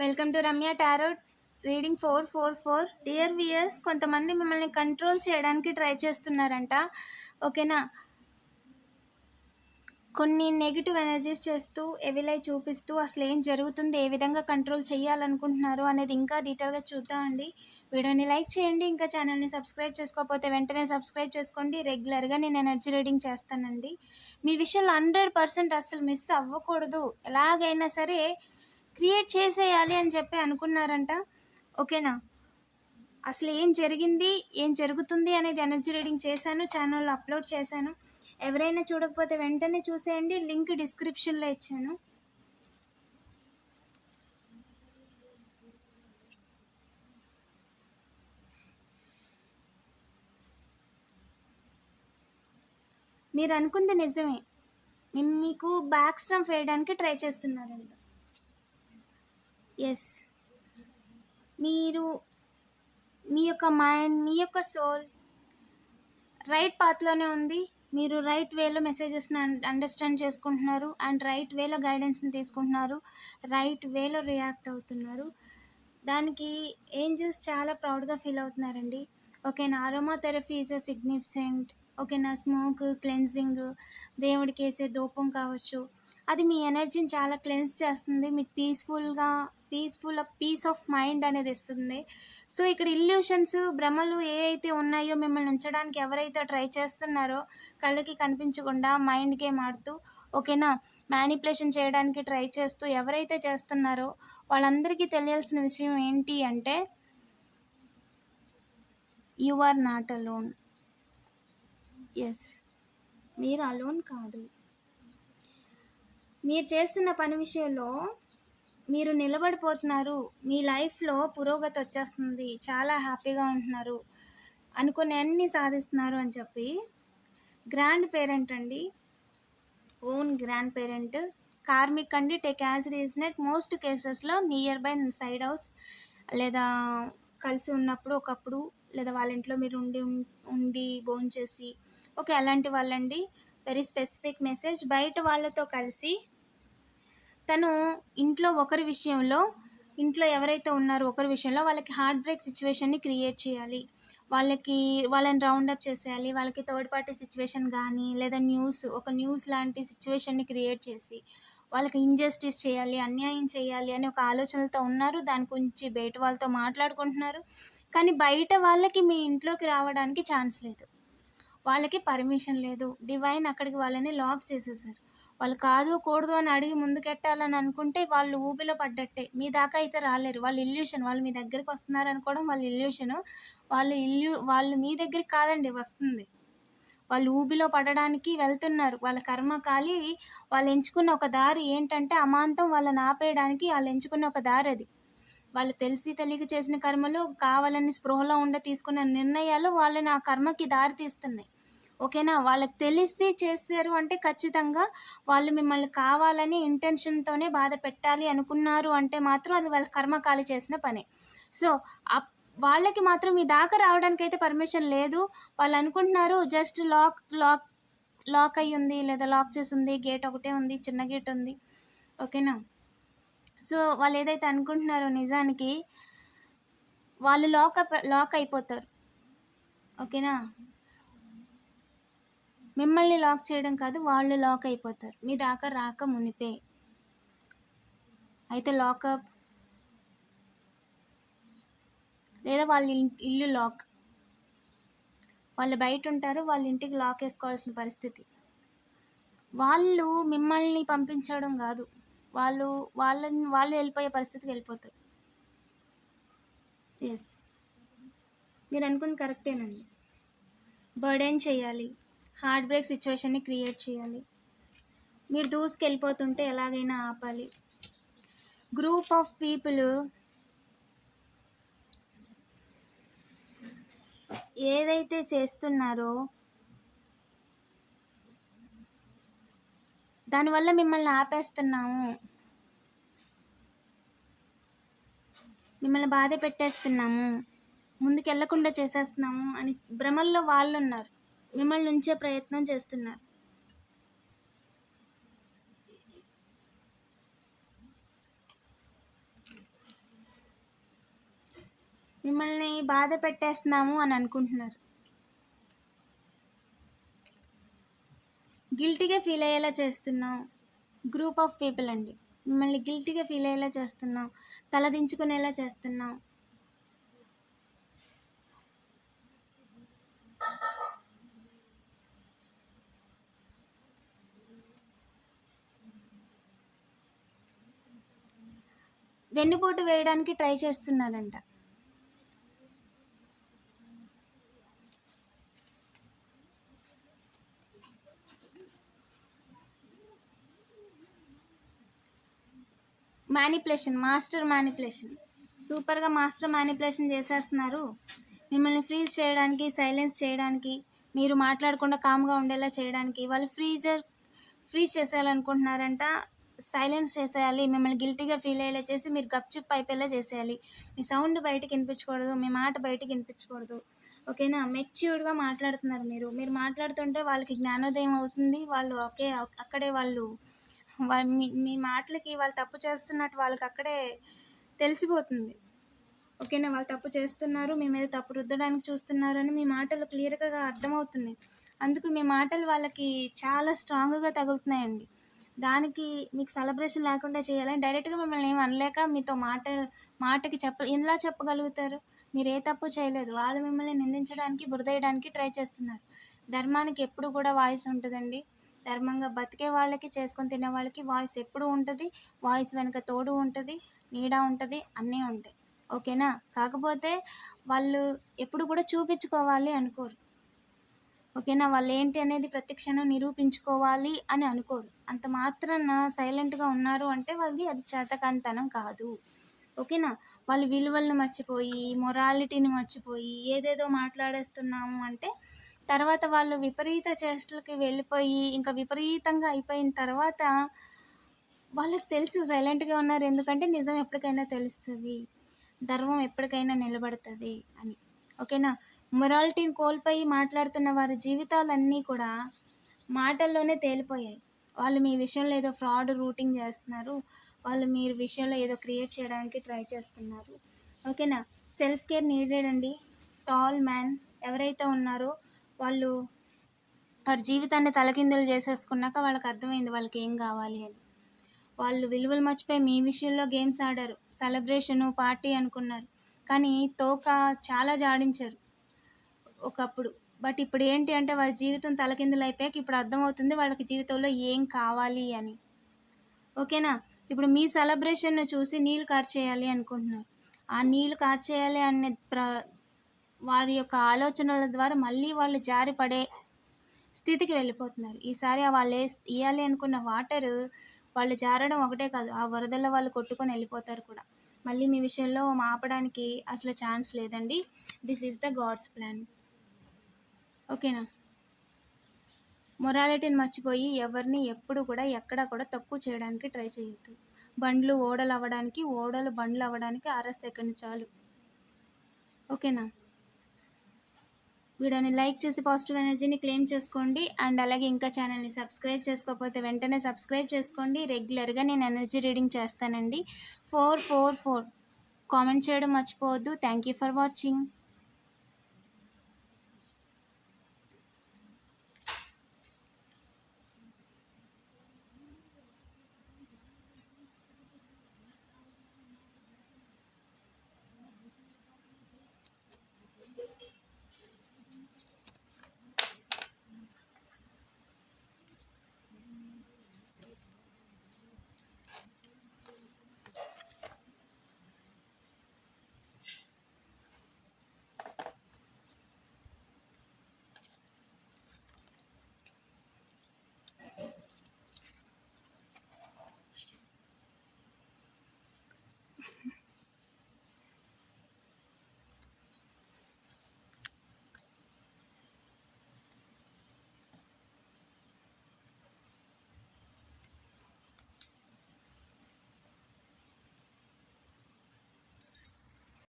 Welcome to Ramya tarot reading 444. Dear weirs, కొంతమంది మిమ్మల్ని control చేయడానికి ట్రై చేస్తున్నారంట. ఓకేనా? కొన్ని నెగిటివ్ ఎనర్జీస్ చేస్తూ ఎవిలై చూపిస్తూ అసలు ఏం జరుగుతుంది, ఏ విధంగా కంట్రోల్ చేయాలనుకుంటున్నారు అనేది ఇంకా డీటెయిల్గా చూద్దామండి. వీడియోని లైక్ చేయండి. ఇంకా ఛానల్ని సబ్స్క్రైబ్ చేసుకోకపోతే వెంటనే సబ్స్క్రైబ్ చేసుకోండి. రెగ్యులర్గా నేను ఎనర్జీ రీడింగ్ చేస్తానండి. మీ విషయంలో 100% అసలు మిస్ అవ్వకూడదు, ఎలాగైనా సరే క్రియేట్ చేసేయాలి అని చెప్పి అనుకున్నారంట. ఓకేనా? అసలు ఏం జరిగింది, ఏం జరుగుతుంది అనేది ఎనర్జీ రీడింగ్ చేశాను, ఛానల్లో అప్లోడ్ చేశాను. ఎవరైనా చూడకపోతే వెంటనే చూసేయండి, లింక్ డిస్క్రిప్షన్లో ఇచ్చాను. మీరు అనుకుంది నిజమే, మీకు బ్యాక్ స్ట్రంప్ వేయడానికి ట్రై చేస్తున్నారంట. ఎస్, మీరు మీ యొక్క మైండ్, మీ యొక్క సోల్ రైట్ పాత్లోనే ఉంది. మీరు రైట్ వేలో మెసేజెస్ని అండర్స్టాండ్ చేసుకుంటున్నారు అండ్ రైట్ వేలో గైడెన్స్ని తీసుకుంటున్నారు, రైట్ వేలో రియాక్ట్ అవుతున్నారు. దానికి ఏంజల్స్ చాలా ప్రౌడ్గా ఫీల్ అవుతున్నారండి. ఓకేనా? Aroma therapy is a significant. ఓకేనా? స్మోక్ క్లెన్జింగ్, దేవుడికి వేసే ధూపం కావచ్చు, అది మీ ఎనర్జీని చాలా క్లెన్స్ చేస్తుంది. మీకు పీస్ ఆఫ్ మైండ్ అనేది ఇస్తుంది. సో ఇక్కడ ఇల్యూషన్స్, భ్రమలు ఏ అయితే ఉన్నాయో మిమ్మల్ని ఉంచడానికి ఎవరైతే ట్రై చేస్తున్నారో కళ్ళకి కనిపించకుండా మైండ్ గేమ్ ఆడుతూ, ఓకేనా, మ్యానిపులేషన్ చేయడానికి ట్రై చేస్తూ ఎవరైతే చేస్తున్నారో వాళ్ళందరికీ తెలియాల్సిన విషయం ఏంటి అంటే, you are not alone. Yes, మీరు అలోన్ కాదు. మీరు చేస్తున్న పని విషయంలో మీరు నిలబడిపోతున్నారు. మీ లైఫ్లో పురోగతి వచ్చేస్తుంది, చాలా హ్యాపీగా ఉంటున్నారు, అనుకునే అన్ని సాధిస్తున్నారు అని చెప్పి గ్రాండ్ పేరెంట్ అండి, ఓన్ గ్రాండ్ పేరెంట్, కార్మిక్ అండి, టేక్ యాజ్ రీజనెట్ మోస్ట్ కేసెస్లో నియర్ బై సైడ్ హౌస్ లేదా కలిసి ఉన్నప్పుడు ఒకప్పుడు, లేదా వాళ్ళ ఇంట్లో మీరు ఉండి భోంచేసి, ఓకే, అలాంటి వాళ్ళండి. Very specific message. బయట వాళ్ళతో కలిసి తను ఇంట్లో ఎవరైతే ఉన్నారో ఒకరి విషయంలో వాళ్ళకి హార్ట్ బ్రేక్ సిచ్యువేషన్ని క్రియేట్ చేయాలి, వాళ్ళని రౌండప్ చేసేయాలి, వాళ్ళకి థర్డ్ పార్టీ సిచ్యువేషన్ కానీ లేదా న్యూస్ లాంటి సిచ్యువేషన్ని క్రియేట్ చేసి వాళ్ళకి ఇంజస్టిస్ చేయాలి, అన్యాయం చేయాలి అని ఒక ఆలోచనలతో ఉన్నారు. దాని గురించి బయట వాళ్ళతో మాట్లాడుకుంటున్నారు. కానీ బయట వాళ్ళకి మీ ఇంట్లోకి రావడానికి ఛాన్స్ లేదు, వాళ్ళకి పర్మిషన్ లేదు. డివైన్ అక్కడికి వాళ్ళని లాక్ చేసేసారు. వాళ్ళు కాదు కూడదు అని అడిగి ముందుకెట్టాలని అనుకుంటే వాళ్ళు ఊబిలో పడ్డట్టే. మీ దాకా అయితే రాలేరు. వాళ్ళు ఇల్యూషన్. వాళ్ళు మీ దగ్గరికి వస్తున్నారు అనుకోవడం వాళ్ళ ఇల్యూషను. వాళ్ళు మీ దగ్గరికి కాదండి వస్తుంది, వాళ్ళు ఊబిలో పడడానికి వెళ్తున్నారు. వాళ్ళ కర్మ కాలి వాళ్ళు ఎంచుకున్న ఒక దారి ఏంటంటే అమాంతం వాళ్ళని ఆపేయడానికి వాళ్ళు ఎంచుకున్న ఒక దారి అది. వాళ్ళు తెలిసి తెలియక చేసిన కర్మలు, కావాలని స్పృహలో తీసుకున్న నిర్ణయాలు వాళ్ళని ఆ కర్మకి దారి తీస్తున్నాయి. ఓకేనా? వాళ్ళకి తెలిసి చేశారు అంటే ఖచ్చితంగా వాళ్ళు మిమ్మల్ని కావాలని ఇంటెన్షన్తోనే బాధ పెట్టాలి అనుకున్నారు అంటే మాత్రం అది వాళ్ళ కర్మకాలి చేసిన పనే. సో వాళ్ళకి మాత్రం మీ దాకా రావడానికి అయితే పర్మిషన్ లేదు. వాళ్ళు అనుకుంటున్నారు జస్ట్ లాక్ అయ్యి ఉంది, లేదా లాక్ చేసి ఉంది, గేట్ ఒకటే ఉంది, చిన్న గేట్ ఉంది. ఓకేనా? సో వాళ్ళు ఏదైతే అనుకుంటున్నారో నిజానికి వాళ్ళు లాక్ అయిపోతారు. ఓకేనా? మిమ్మల్ని లాక్ చేయడం కాదు, వాళ్ళు లాక్ అయిపోతారు మీ దాకా రాక మునిపే. అయితే లాకప్ లేదా వాళ్ళ ఇల్లు లాక్, వాళ్ళు బయట ఉంటారు, వాళ్ళ ఇంటికి లాక్ వేసుకోవాల్సిన పరిస్థితి. వాళ్ళు మిమ్మల్ని పంపించడం కాదు, వాళ్ళు వెళ్ళిపోయే పరిస్థితికి వెళ్ళిపోతారు. ఎస్, మీరు అనుకుంది కరెక్టేనండి. బర్డెన్ చేయాలి, హార్ట్ బ్రేక్ సిచ్యువేషన్ని క్రియేట్ చేయాలి, మీరు దూసుకెళ్ళిపోతుంటే ఎలాగైనా ఆపాలి. గ్రూప్ ఆఫ్ పీపుల్ ఏదైతే చేస్తున్నారో దానివల్ల మిమ్మల్ని ఆపేస్తున్నాము, మిమ్మల్ని బాధ పెట్టేస్తున్నాము, ముందుకెళ్లకుండా చేసేస్తున్నాము అని భ్రమల్లో వాళ్ళు ఉన్నారు, మిమ్మల్ని ఉంచే ప్రయత్నం చేస్తున్నారు. మిమ్మల్ని బాధ పెట్టేస్తున్నాము అని అనుకుంటున్నారు. గిల్టీగా ఫీల్ అయ్యేలా చేస్తున్నాం. గ్రూప్ ఆఫ్ పీపుల్ అండి. మిమ్మల్ని గిల్టీగా ఫీల్ అయ్యేలా చేస్తున్నాం, తలదించుకునేలా చేస్తున్నాం. వెన్నుపోటు వేయడానికి ట్రై చేస్తున్నారంట. Manipulation, master manipulation. సూపర్గా మాస్టర్ మ్యానిపులేషన్ చేసేస్తున్నారు. మిమ్మల్ని ఫ్రీజ్ చేయడానికి, సైలెన్స్ చేయడానికి, మీరు మాట్లాడకుండా కామ్గా ఉండేలా చేయడానికి వాళ్ళు ఫ్రీజ్ చేసేయాలనుకుంటున్నారంట. సైలెన్స్ చేసేయాలి, మిమ్మల్ని గిల్టీగా ఫీల్ అయ్యేలా చేసి మీరు గప్చిప్ అయిపోయేలా చేసేయాలి. మీ సౌండ్ బయటికి వినిపించకూడదు, మీ మాట బయటికి వినిపించకూడదు. ఓకేనా? మెచ్యూర్డ్గా మాట్లాడుతున్నారు. మీరు మాట్లాడుతుంటే వాళ్ళకి జ్ఞానోదయం అవుతుంది. వాళ్ళు అక్కడే వాళ్ళు మీ మాటలకి వాళ్ళు తప్పు చేస్తున్నట్టు వాళ్ళకి అక్కడే తెలిసిపోతుంది. ఓకేనా? వాళ్ళు తప్పు చేస్తున్నారు, మీ మీద తప్పు రుద్దడానికి చూస్తున్నారు అని మీ మాటలు క్లియర్గా అర్థమవుతున్నాయి. అందుకు మీ మాటలు వాళ్ళకి చాలా స్ట్రాంగ్గా తగులుతున్నాయండి. దానికి మీకు సెలబ్రేషన్ లేకుండా చేయాలని డైరెక్ట్గా మిమ్మల్ని ఏమి అనలేక మీతో మాటకి ఎలా చెప్పగలుగుతారు? మీరు ఏ తప్పు చేయలేదు. వాళ్ళు మిమ్మల్ని నిందించడానికి, బురదేయడానికి ట్రై చేస్తున్నారు. ధర్మానికి ఎప్పుడు కూడా వాయిస్ ఉంటుందండి. ధర్మంగా బతికే వాళ్ళకి, చేసుకొని తినే వాళ్ళకి వాయిస్ ఎప్పుడు ఉంటుంది. వాయిస్ వెనక తోడు ఉంటుంది, నీడ ఉంటుంది, అన్నీ ఉంటాయి. ఓకేనా? కాకపోతే వాళ్ళు ఎప్పుడు కూడా చూపించుకోవాలి అనుకోరు. ఓకేనా? వాళ్ళు ఏంటి అనేది ప్రతి క్షణం నిరూపించుకోవాలి అని అనుకోరు. అంత మాత్రాన సైలెంట్గా ఉన్నారు అంటే వాళ్ళది అది చేతకానితనం కాదు. ఓకేనా? వాళ్ళు విలువలను మర్చిపోయి, మొరాలిటీని మర్చిపోయి ఏదేదో మాట్లాడేస్తున్నాము అంటే తర్వాత వాళ్ళు విపరీత చేష్టలకి వెళ్ళిపోయి ఇంకా విపరీతంగా అయిపోయిన తర్వాత వాళ్ళకి తెలుసు సైలెంట్గా ఉన్నారు. ఎందుకంటే నిజం ఎప్పటికైనా తెలుస్తుంది, ధర్మం ఎప్పటికైనా నిలబడుతుంది అని. ఓకేనా? మొరాలిటీని కోల్పోయి మాట్లాడుతున్న వారి జీవితాలన్నీ కూడా మాటల్లోనే తేలిపోయాయి. వాళ్ళు మీ విషయంలో ఏదో ఫ్రాడ్ రూటింగ్ చేస్తున్నారు, వాళ్ళు మీ విషయంలో ఏదో క్రియేట్ చేయడానికి ట్రై చేస్తున్నారు. ఓకేనా? సెల్ఫ్ కేర్ నీడెడ్ అండి. టాల్ మ్యాన్ ఎవరైతే ఉన్నారో వాళ్ళు వారి జీవితాన్ని తలకిందులు చేసేసుకున్నాక వాళ్ళకి అర్థమైంది వాళ్ళకి ఏం కావాలి అని. వాళ్ళు విలువలు మర్చిపోయి మీ విషయంలో గేమ్స్ ఆడారు, సెలబ్రేషను పార్టీ అనుకున్నారు, కానీ తోక చాలా జాడించారు ఒకప్పుడు. బట్ ఇప్పుడు ఏంటి అంటే వాళ్ళ జీవితం తలకిందులు అయిపోయాక ఇప్పుడు అర్థమవుతుంది వాళ్ళకి జీవితంలో ఏం కావాలి అని. ఓకేనా? ఇప్పుడు మీ సెలబ్రేషన్ను చూసి నీళ్ళు కార్చేయాలి అనుకుంటున్నారు. ఆ నీళ్ళు కార్చేయాలి అనే వారి యొక్క ఆలోచనల ద్వారా మళ్ళీ వాళ్ళు జారిపడే స్థితికి వెళ్ళిపోతున్నారు. ఈసారి వాళ్ళు ఇవ్వాలి అనుకున్న వాటరు వాళ్ళు జారడం ఒకటే కాదు, ఆ వరదల్లో వాళ్ళు కొట్టుకొని వెళ్ళిపోతారు కూడా. మళ్ళీ మీ విషయంలో ఆపడానికి అసలు ఛాన్స్ లేదండి. This is the god's plan. ఓకేనా? మొరాలిటీని మర్చిపోయి ఎవరిని ఎప్పుడు కూడా ఎక్కడ కూడా తక్కువ చేయడానికి ట్రై చేయొద్దు. బండ్లు ఓడలు అవ్వడానికి, ఓడలు బండ్లు అవ్వడానికి 6 సెకండ్ చాలు. ఓకేనా? వీడియోని లైక్ చేసి పాజిటివ్ ఎనర్జీని క్లెయిమ్ చేసుకోండి. అండ్ అలాగే ఇంకా ఛానల్ని సబ్స్క్రైబ్ చేసుకోకపోతే వెంటనే సబ్స్క్రైబ్ చేసుకోండి. రెగ్యులర్గా నేను ఎనర్జీ రీడింగ్ చేస్తానండి. 444 కామెంట్ చేయడం మర్చిపోవద్దు. Thank you for watching.